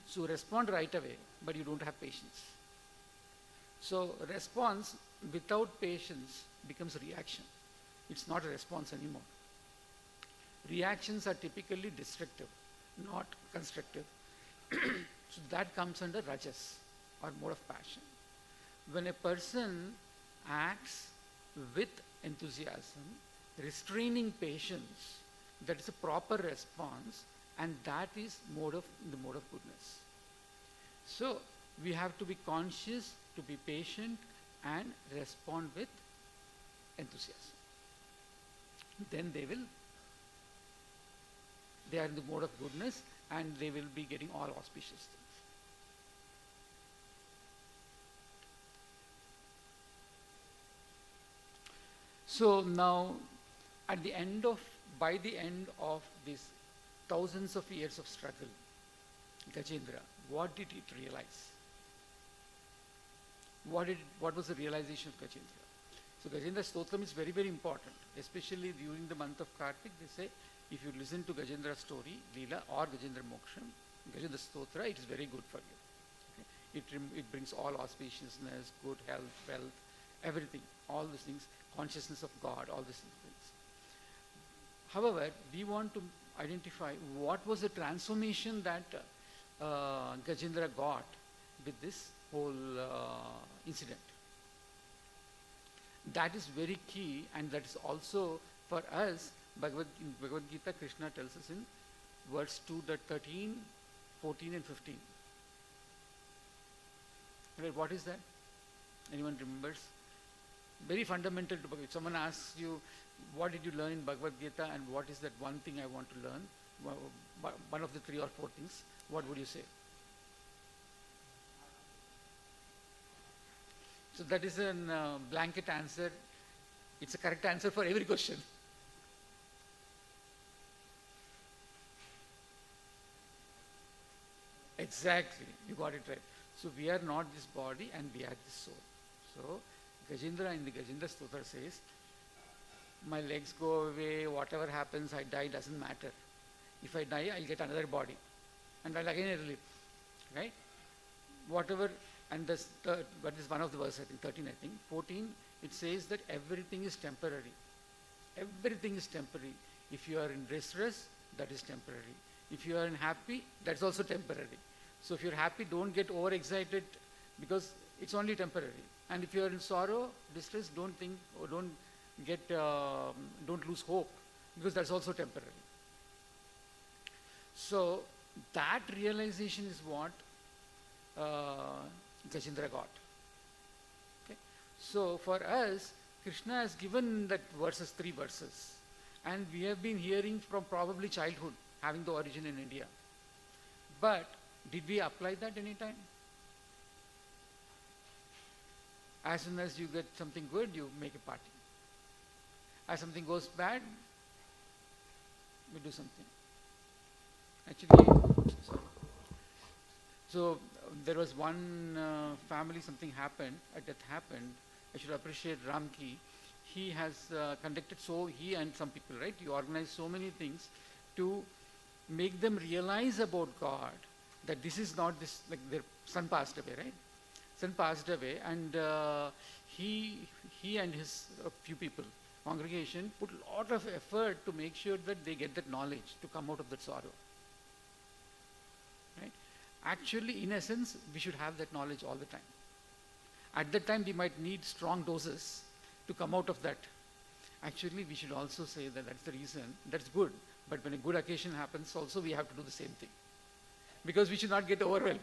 so respond right away, but you don't have patience. So response without patience becomes reaction. It's not a response anymore. Reactions are typically destructive, not constructive. So that comes under rajas, or mode of passion. When a person acts with enthusiasm, restraining patience, that is a proper response, and that is the mode of goodness. So we have to be conscious, to be patient, and respond with enthusiasm. Then they are in the mode of goodness, and they will be getting all auspicious things. So now, by the end of these thousands of years of struggle, Gajendra, what did it realize? What was the realization of Gajendra? So Gajendra Stotram is very, very important, especially during the month of Kartik. They say, if you listen to Gajendra's story, Leela or Gajendra Moksham, Gajendra Stotra, it is very good for you. Okay? It brings all auspiciousness, good health, wealth, everything, all these things, consciousness of God, all these things. However, we want to identify what was the transformation that Gajendra got with this whole incident. That is very key, and that is also for us. In Bhagavad Gita, Krishna tells us in verse 2 that 13, 14 and 15. Right, what is that? Anyone remembers? Very fundamental to Bhagavad Gita. Someone asks you, what did you learn in Bhagavad Gita and what is that one thing I want to learn? One of the 3 or 4 things. What would you say? So that is a blanket answer. It's a correct answer for every question. Exactly, you got it right. So we are not this body and we are this soul. So Gajendra in the Gajendra Stotra says, my legs go away, whatever happens, I die, doesn't matter. If I die, I'll get another body. And I'll again live. Right? Whatever, and this, but is one of the verses, I think, 13, I think. 14, it says that everything is temporary. Everything is temporary. If you are in distress, that is temporary. If you are in happy, that's also temporary. So if you're happy, don't get overexcited because it's only temporary. And if you're in sorrow, distress, don't think or don't lose hope because that's also temporary. So that realization is what Gajendra got. Okay? So for us, Krishna has given that 3 verses. And we have been hearing from probably childhood, having the origin in India. But did we apply that any time? As soon as you get something good, you make a party. As something goes bad, we do something. Actually, so there was one family, something happened, a death happened. I should appreciate Ramki. He has conducted, he and some people, right? He organized so many things to make them realize about God, that this is not this, like their son passed away, right? Son passed away, and he and his few people, congregation, put a lot of effort to make sure that they get that knowledge to come out of that sorrow. Right? Actually, in essence, we should have that knowledge all the time. At that time, we might need strong doses to come out of that. Actually, we should also say that that's the reason, that's good. But when a good occasion happens, also we have to do the same thing. Because we should not get overwhelmed.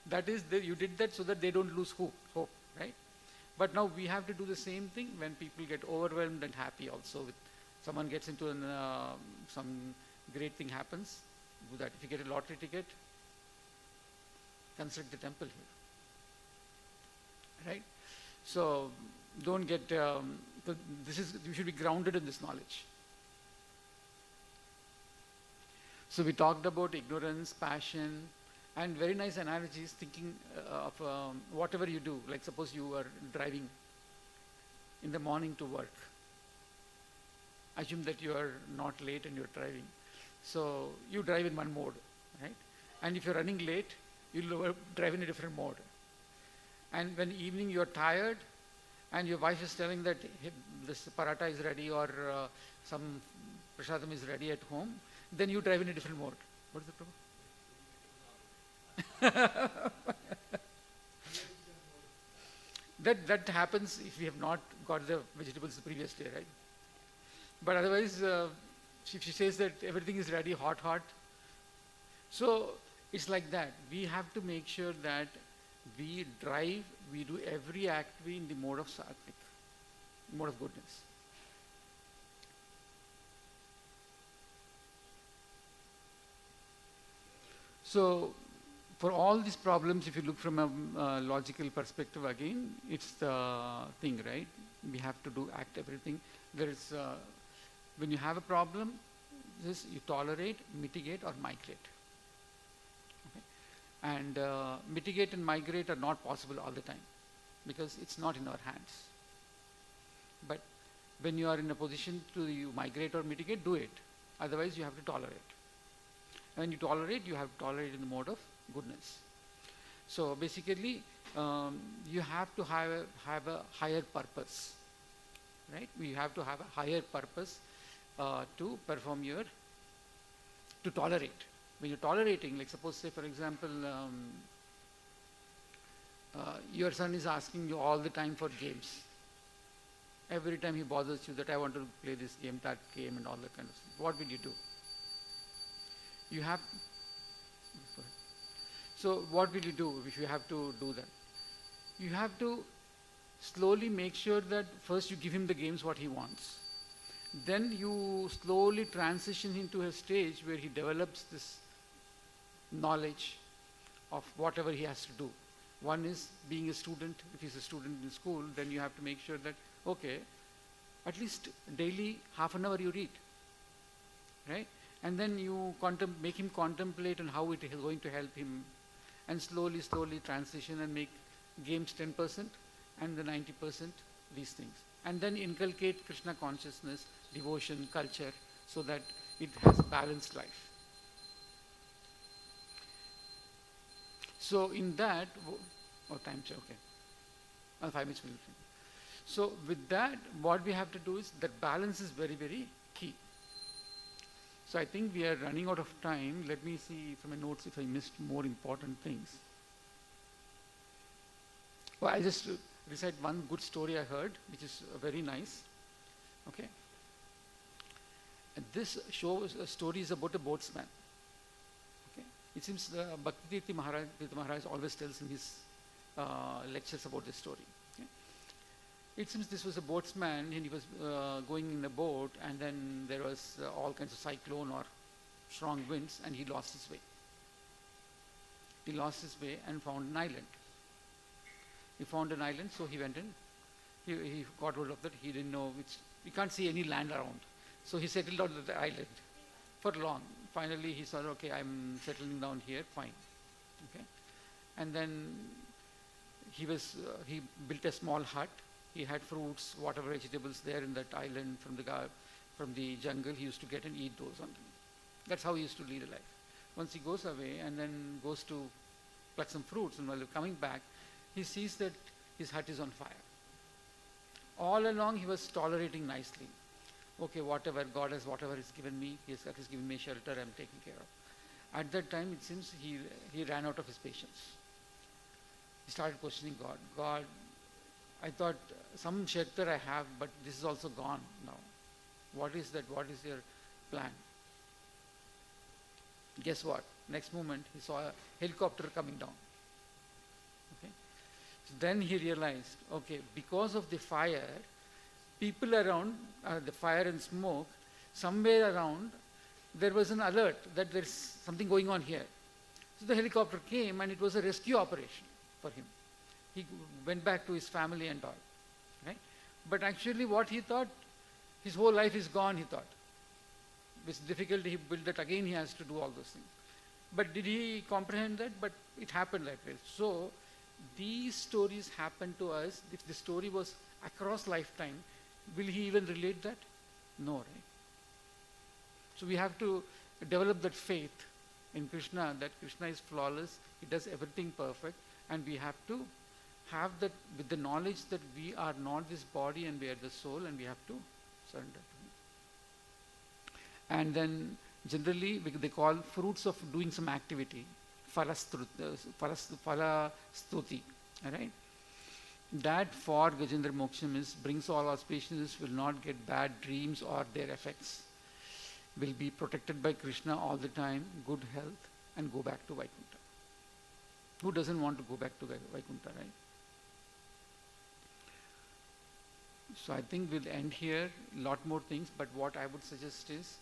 That is, you did that so that they don't lose hope, right? But now we have to do the same thing when people get overwhelmed and happy also. With someone gets into some great thing happens, do that. If you get a lottery ticket, construct the temple here. Right? So don't get, you should be grounded in this knowledge. So we talked about ignorance, passion, and very nice analogies, thinking of whatever you do. Like suppose you are driving in the morning to work. Assume that you are not late and you're driving. So you drive in one mode, right? And if you're running late, you'll drive in a different mode. And when evening you're tired and your wife is telling that hey, this paratha is ready or some prasadam is ready at home, then you drive in a different mode. What is the problem? that happens if we have not got the vegetables the previous day, right? But otherwise, if she says that everything is ready, hot. So it's like that. We have to make sure that we drive, we do every act in the mode of sattvic, mode of goodness. So for all these problems, if you look from a logical perspective again, it's the thing, right? We have to act everything. There is, when you have a problem, you tolerate, mitigate or migrate. Okay? And mitigate and migrate are not possible all the time because it's not in our hands. But when you are in a position to you migrate or mitigate, do it. Otherwise, you have to tolerate. And when you tolerate, you have to tolerate in the mode of goodness. So basically, you have to have a higher purpose, right? We have to have a higher purpose to perform to tolerate. When you're tolerating, like suppose say for example, your son is asking you all the time for games. Every time he bothers you that I want to play this game, that game and all that kind of stuff. What will you do? You have, so what will you do if you have to do that? You have to slowly make sure that first you give him the games what he wants. Then you slowly transition him to a stage where he develops this knowledge of whatever he has to do. One is being a student. If he's a student in school, then you have to make sure that, okay, at least daily half an hour you read, right? And then you make him contemplate on how it is going to help him, and slowly transition and make games 10% and the 90% these things. And then inculcate Krishna consciousness, devotion, culture, so that it has a balanced life. So in that, time check, okay. 5 minutes will be fine. So with that, what we have to do is that balance is very, very key. So I think we are running out of time. Let me see from my notes if I missed more important things. Well, I'll just recite one good story I heard, which is very nice. Okay. And this story is about a boatsman. Okay. It seems Bhakti Maharaj always tells in his lectures about this story. Okay. It seems this was a boatsman and he was going in a boat, and then there was all kinds of cyclone or strong winds, and he lost his way. He lost his way and found an island. He found an island, so he went in. He got hold of that. He didn't know which. He can't see any land around. So he settled on the island for long. Finally, he said, okay, I'm settling down here, fine. Okay. And then he built a small hut. He had fruits, whatever vegetables there in that island from the jungle. He used to get and eat those. That's how he used to lead a life. Once he goes away and then goes to pluck some fruits, and while coming back, he sees that his hut is on fire. All along he was tolerating nicely. Okay, whatever he's given me, he's given me shelter, I'm taking care of. At that time, it seems he ran out of his patience. He started questioning God. God, I thought some shelter I have, but this is also gone now. What is that? What is your plan? Guess what? Next moment, he saw a helicopter coming down. Okay. So then he realized, okay, because of the fire, people around, the fire and smoke, somewhere around, there was an alert that there's something going on here. So the helicopter came, and it was a rescue operation for him. He went back to his family and all. Right? But actually what he thought, his whole life is gone, he thought. With difficulty he built that, again he has to do all those things. But did he comprehend that? But it happened like this. So these stories happen to us. If the story was across lifetime, will he even relate that? No, right? So we have to develop that faith in Krishna, that Krishna is flawless, he does everything perfect, and we have to have that with the knowledge that we are not this body and we are the soul, and we have to surrender to him. And then generally they call fruits of doing some activity, falastuti, right? That for Gajendra Moksham brings all auspicious, will not get bad dreams or their effects, will be protected by Krishna all the time, good health, and go back to Vaikuntha. Who doesn't want to go back to Vaikuntha, right? So I think we'll end here. A lot more things, but what I would suggest is,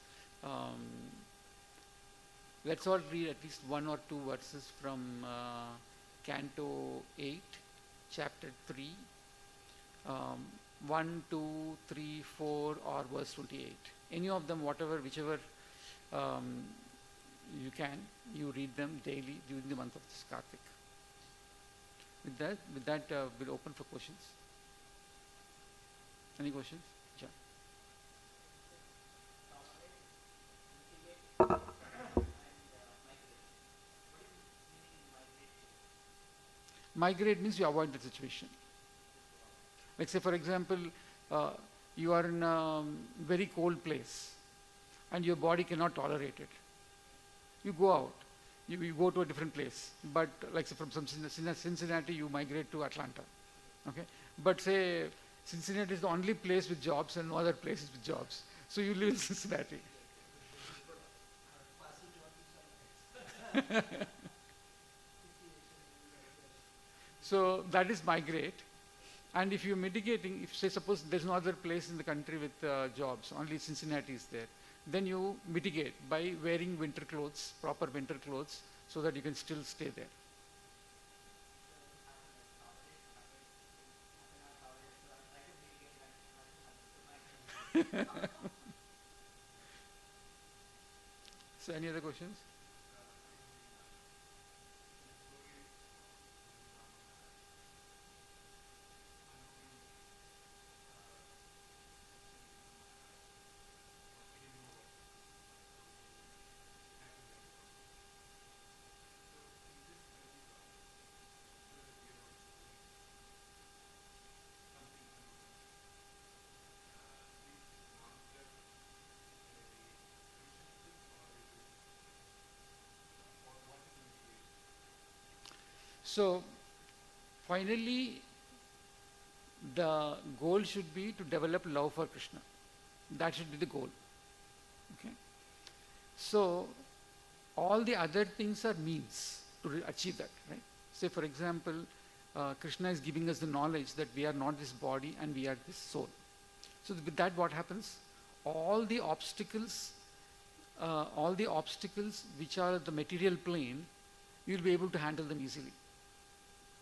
let's all read at least 1 or 2 verses from Canto 8, Chapter 3, 1, 2, 3, 4, or verse 28. Any of them, whichever you read them daily during the month of this Kartik. With that, we'll open for questions. Any questions? Yeah. Migrate means you avoid the situation. Like say for example, uh, you are in a very cold place and your body cannot tolerate it. You go out, you go to a different place. But like say from Cincinnati, you migrate to Atlanta. Okay? But say Cincinnati is the only place with jobs and no other places with jobs. So you live in Cincinnati. So that is migrate. And if you're mitigating, if say suppose there's no other place in the country with jobs, only Cincinnati is there, then you mitigate by wearing winter clothes, proper winter clothes, so that you can still stay there. So any other questions? So finally, the goal should be to develop love for Krishna. That should be the goal. Okay. So all the other things are means to achieve that, right? Say for example, Krishna is giving us the knowledge that we are not this body and we are this soul. So with that, what happens? All the obstacles which are the material plane, you'll be able to handle them easily.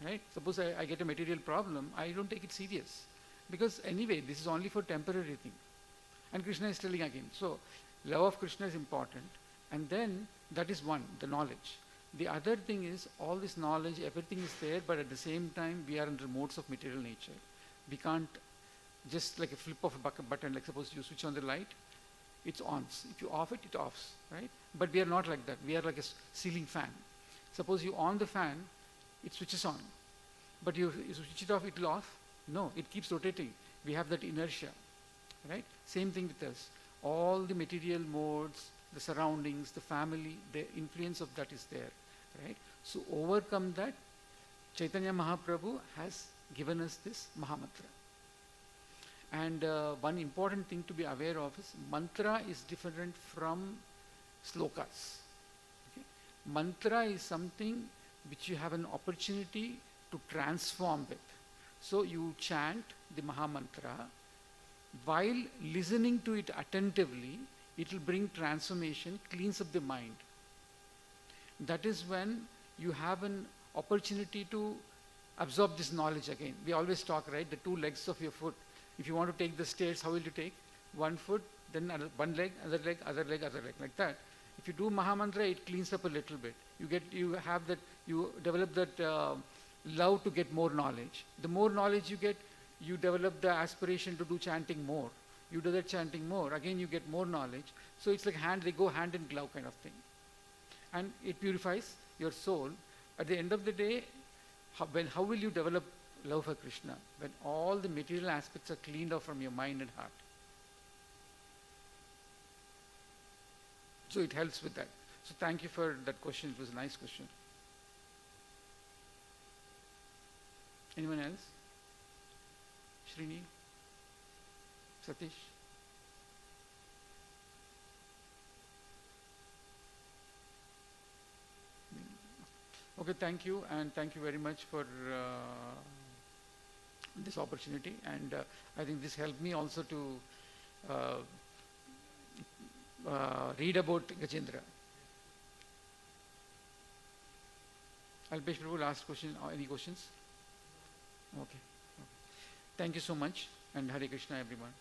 Right? Suppose I get a material problem, I don't take it serious. Because anyway, this is only for temporary thing. And Krishna is telling again. So, love of Krishna is important. And then, that is one, the knowledge. The other thing is, all this knowledge, everything is there, but at the same time, we are under modes of material nature. We can't, just like a flip of a button, like suppose you switch on the light, it's on. If you off it, it offs, right? But we are not like that. We are like a ceiling fan. Suppose you on the fan, it switches on. But you switch it off, it will off? No, it keeps rotating. We have that inertia, right? Same thing with us. All the material modes, the surroundings, the family, the influence of that is there, right? So overcome that, Chaitanya Mahaprabhu has given us this Mahamantra. And one important thing to be aware of is mantra is different from slokas. Okay? Mantra is something which you have an opportunity to transform with. So you chant the Mahamantra. While listening to it attentively, it will bring transformation, cleans up the mind. That is when you have an opportunity to absorb this knowledge again. We always talk, right, the two legs of your foot. If you want to take the stairs, how will you take? One foot, then one leg, other leg, other leg, other leg, like that. If you do Mahamantra, it cleans up a little bit. You develop that love to get more knowledge. The more knowledge you get, you develop the aspiration to do chanting more. You do that chanting more, again you get more knowledge. So it's like they go hand in glove kind of thing. And it purifies your soul. At the end of the day, how will you develop love for Krishna? When all the material aspects are cleaned off from your mind and heart. So it helps with that. So thank you for that question. It was a nice question. Anyone else? Srini? Satish? Okay, thank you, and thank you very much for this opportunity. And I think this helped me also to read about Gajendra. Alpesh Prabhu, last question. Any questions? Okay. Thank you so much, and Hare Krishna, everyone.